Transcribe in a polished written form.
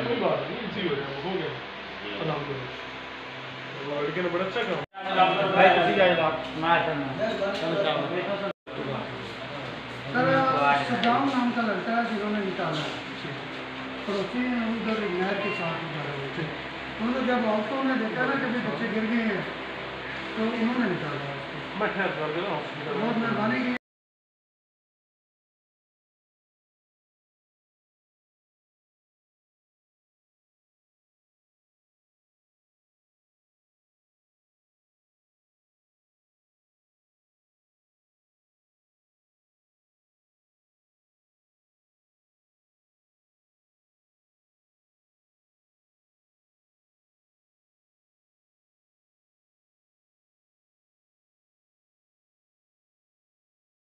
कोई बात नहीं, इजी हो जाएगा, हो गया अलहमदुलिल्लाह। लड़के ने बड़ा अच्छा काम भाई ਤੁਸੀਂ ਜਾਇ ਦਾ ਮੈਂ चलना सर सद्दाम नाम का लड़का है जिन्होंने निकाला पड़ोसी उधर नहर के साथ गुजारा हुए थे। उन्होंने जब औरतों ने देखा ना कि बच्चे गिर गए हैं तो उन्होंने निकाला। मैं ठहर कर देना, बहुत मेहरबानी की।